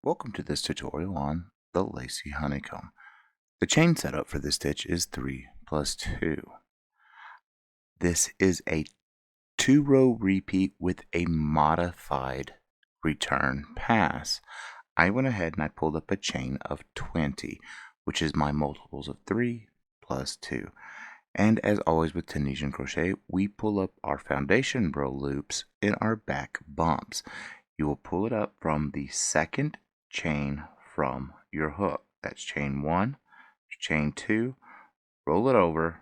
Welcome to this tutorial on the Lacy Honeycomb. The chain setup for this stitch is 3 plus 2. This is a 2-row repeat with a modified return pass. I went ahead and I pulled up a chain of 20, which is my multiples of 3 plus 2. And as always with Tunisian crochet, we pull up our foundation row loops in our back bumps. You will pull it up from the second chain from your hook. That's chain 1, chain 2, roll it over,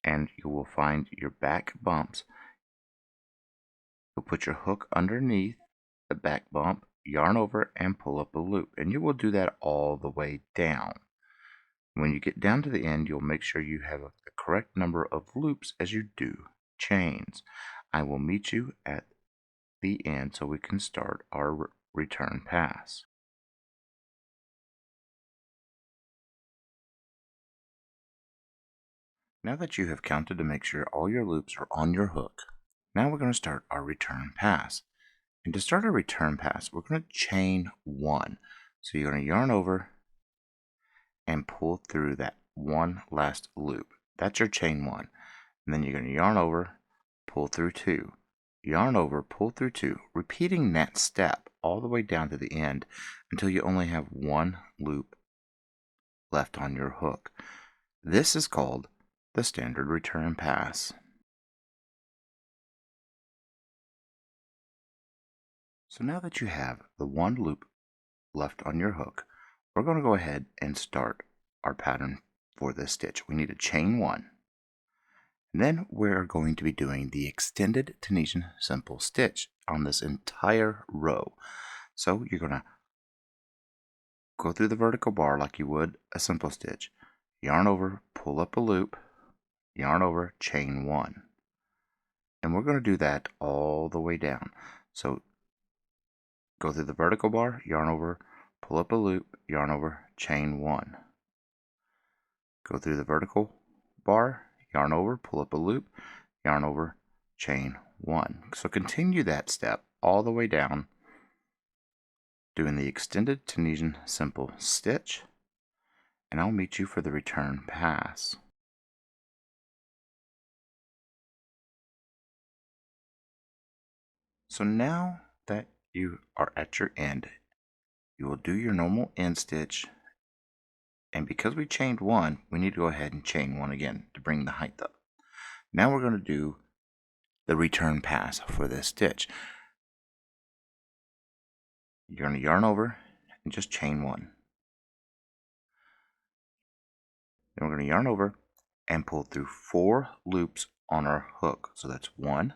and you will find your back bumps. You'll put your hook underneath the back bump, yarn over, and pull up a loop. And you will do that all the way down. When you get down to the end, you'll make sure you have the correct number of loops as you do chains. I will meet you at the end so we can start our return pass. Now that you have counted to make sure all your loops are on your hook, now we're going to start our return pass. And to start our return pass, we're going to chain 1. So you're going to yarn over and pull through that one last loop. That's your chain 1. And then you're going to yarn over, pull through 2, yarn over, pull through 2, repeating that step all the way down to the end until you only have one loop left on your hook. This is called the standard return pass. So now that you have the one loop left on your hook, we're going to go ahead and start our pattern for this stitch. We need to chain 1. And then we're going to be doing the extended Tunisian simple stitch on this entire row. So you're going to go through the vertical bar like you would a simple stitch, yarn over, pull up a loop, yarn over, chain 1. And we're going to do that all the way down. So go through the vertical bar, yarn over, pull up a loop, yarn over, chain 1. Go through the vertical bar, yarn over, pull up a loop, yarn over, chain 1. So continue that step all the way down, doing the extended Tunisian simple stitch, and I'll meet you for the return pass. So now that you are at your end, you will do your normal end stitch, and because we chained 1, we need to go ahead and chain 1 again to bring the height up. Now we're going to do the return pass for this stitch. You're going to yarn over and just chain 1. Then we're going to yarn over and pull through 4 loops on our hook. So that's 1,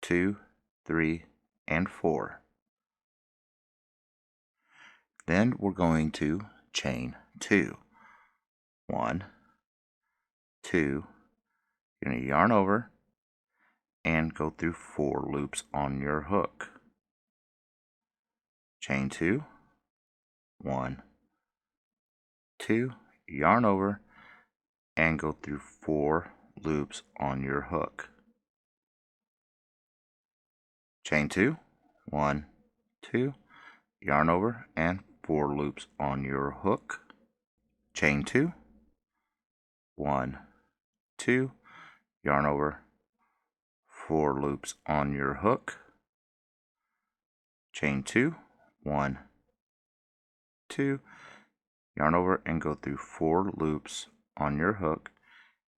2, 3, and 4. Then we're going to chain 2. 1, 2, you're going to yarn over and go through 4 loops on your hook. Chain 2, 1, 2, yarn over and go through 4 loops on your hook. Chain 2, 1, 2, yarn over and 4 loops on your hook. Chain 2, 1, 2, yarn over, 4 loops on your hook. Chain 2, 1, 2, yarn over and go through 4 loops on your hook,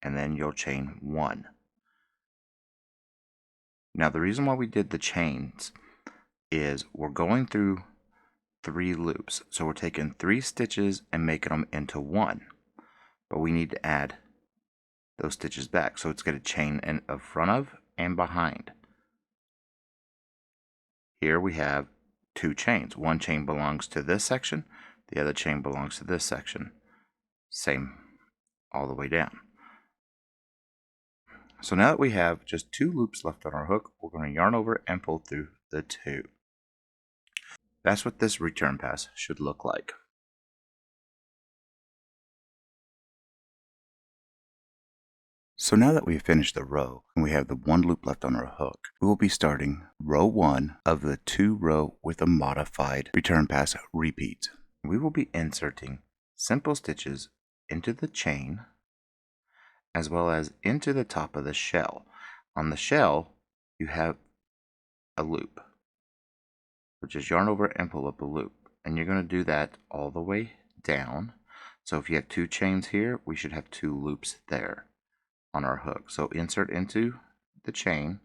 and then you'll chain 1. Now the reason why we did the chains is we're going through 3 loops, so we're taking 3 stitches and making them into 1, but we need to add those stitches back, so it's going to chain in front of and behind. Here we have 2 chains. One chain belongs to this section, the other chain belongs to this section. Same all the way down. So now that we have just 2 loops left on our hook, we're going to yarn over and pull through the 2. That's what this return pass should look like. So now that we've finished the row and we have the one loop left on our hook, we will be starting row 1 of the 2-row with a modified return pass repeat. We will be inserting simple stitches into the chain as well as into the top of the shell. On the shell, you have a loop, which is yarn over and pull up a loop. And you're going to do that all the way down. So if you have 2 chains here, we should have 2 loops there on our hook. So insert into the chain,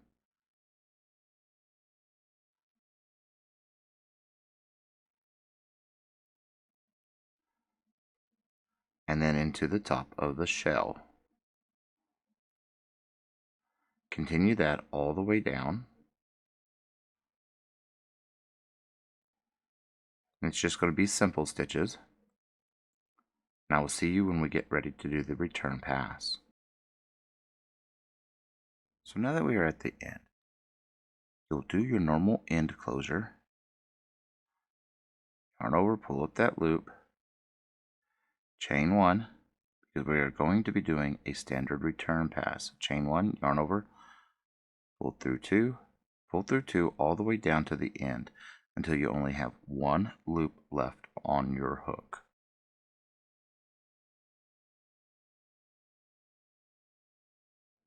and then into the top of the shell. Continue that all the way down. And it's just going to be simple stitches. And I will see you when we get ready to do the return pass. So now that we are at the end, you'll do your normal end closure. Yarn over, pull up that loop, chain 1, because we are going to be doing a standard return pass. Chain 1, yarn over, pull through 2 all the way down to the end until you only have 1 loop left on your hook.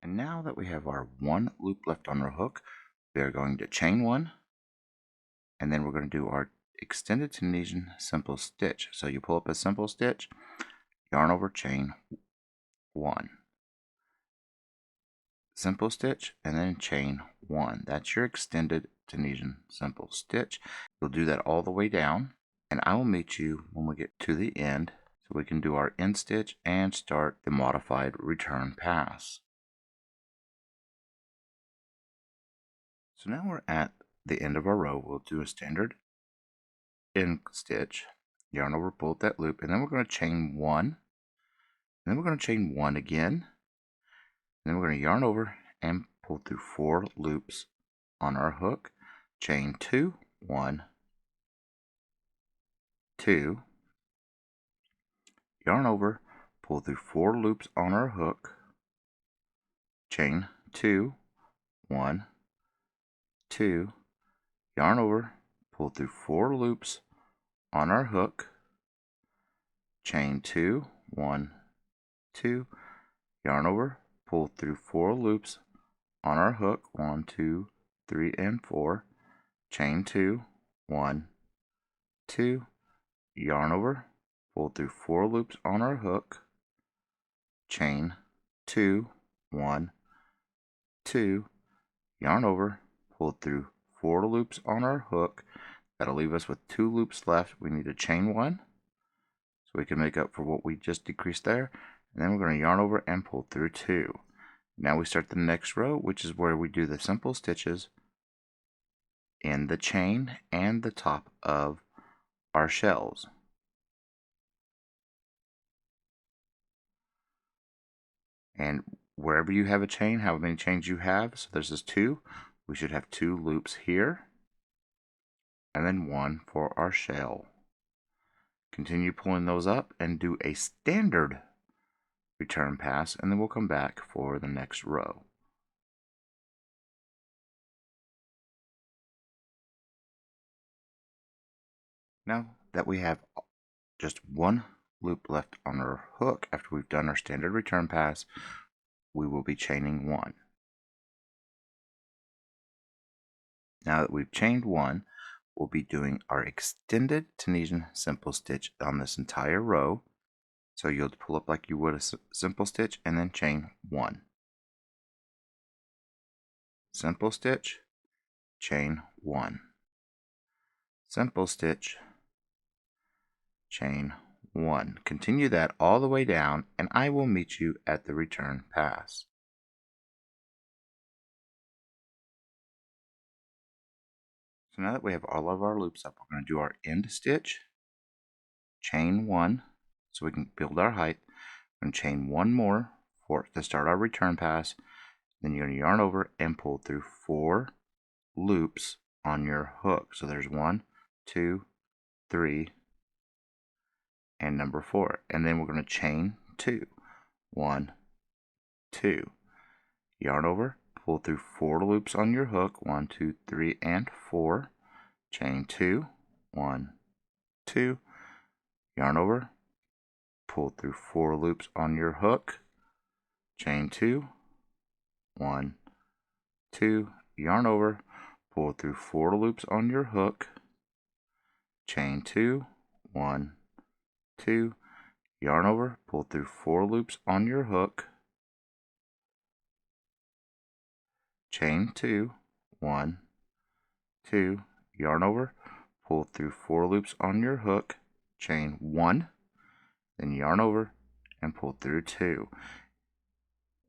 And now that we have our 1 loop left on our hook, we are going to chain 1, and then we're going to do our extended Tunisian simple stitch. So you pull up a simple stitch, yarn over, chain 1, simple stitch, and then chain 1. That's your extended Tunisian simple stitch. You'll do that all the way down, and I will meet you when we get to the end so we can do our end stitch and start the modified return pass. So now we're at the end of our row. We'll do a standard end stitch, yarn over, pull up that loop, and then we're going to chain 1, and then we're going to chain 1 again, and then we're going to yarn over and pull through 4 loops on our hook, chain 2, 1, 2, yarn over, pull through 4 loops on our hook, chain 2, 1, 2, yarn over, pull through 4 loops on our hook, chain 2, 1, 2, yarn over, pull through 4 loops on our hook, 1, 2, 3, and 4, chain 2, 1, 2, yarn over, pull through 4 loops on our hook, chain 2, 1, 2, yarn over, pull through 4 loops on our hook. That'll leave us with 2 loops left. We need to chain 1 so we can make up for what we just decreased there, and then we're going to yarn over and pull through 2. Now we start the next row, which is where we do the simple stitches in the chain and the top of our shells. And wherever you have a chain, however many chains you have, so this is 2, we should have 2 loops here, and then 1 for our shell. Continue pulling those up and do a standard return pass, and then we'll come back for the next row. Now that we have just 1 loop left on our hook after we've done our standard return pass, we will be chaining 1. Now that we've chained 1, we'll be doing our extended Tunisian simple stitch on this entire row. So you'll pull up like you would a simple stitch and then chain 1. Simple stitch, chain 1. Simple stitch, chain 1. Continue that all the way down, and I will meet you at the return pass. So now that we have all of our loops up, we're going to do our end stitch, chain 1, so we can build our height. We're going to chain 1 more to start our return pass. Then you're going to yarn over and pull through 4 loops on your hook. So there's 1, 2, 3, and number 4. And then we're going to chain 2, 1, 2. yarn over, pull through 4 loops on your hook, 1, 2, 3, and 4, chain 2, 1, 2, yarn over, pull through 4 loops on your hook, chain 2, 1, 2, yarn over, pull through 4 loops on your hook, chain 2, 1, 2, yarn over, pull through 4 loops on your hook, chain 2, 1, 2, yarn over, pull through 4 loops on your hook, chain 1, then yarn over and pull through 2.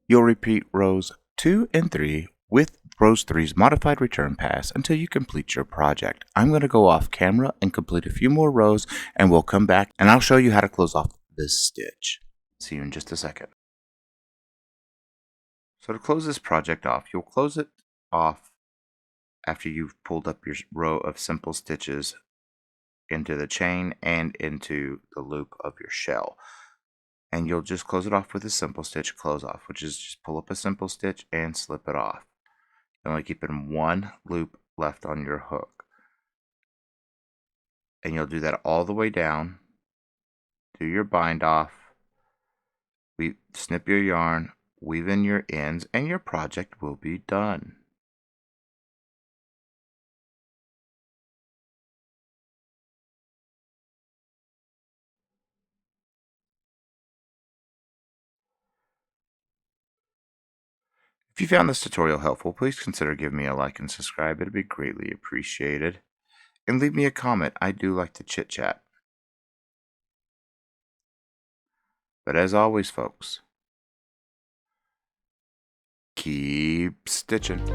You'll repeat rows 2 and 3 with rows 3's modified return pass until you complete your project. I'm going to go off camera and complete a few more rows, and we'll come back and I'll show you how to close off this stitch. See you in just a second. So to close this project off, you'll close it off after you've pulled up your row of simple stitches into the chain and into the loop of your shell. And you'll just close it off with a simple stitch close off, which is just pull up a simple stitch and slip it off. You only keep in 1 loop left on your hook. And you'll do that all the way down. Do your bind off. Snip your yarn, weave in your ends, and your project will be done. If you found this tutorial helpful, please consider giving me a like and subscribe. It'd be greatly appreciated. And leave me a comment. I do like to chit chat. But as always, folks, keep stitching.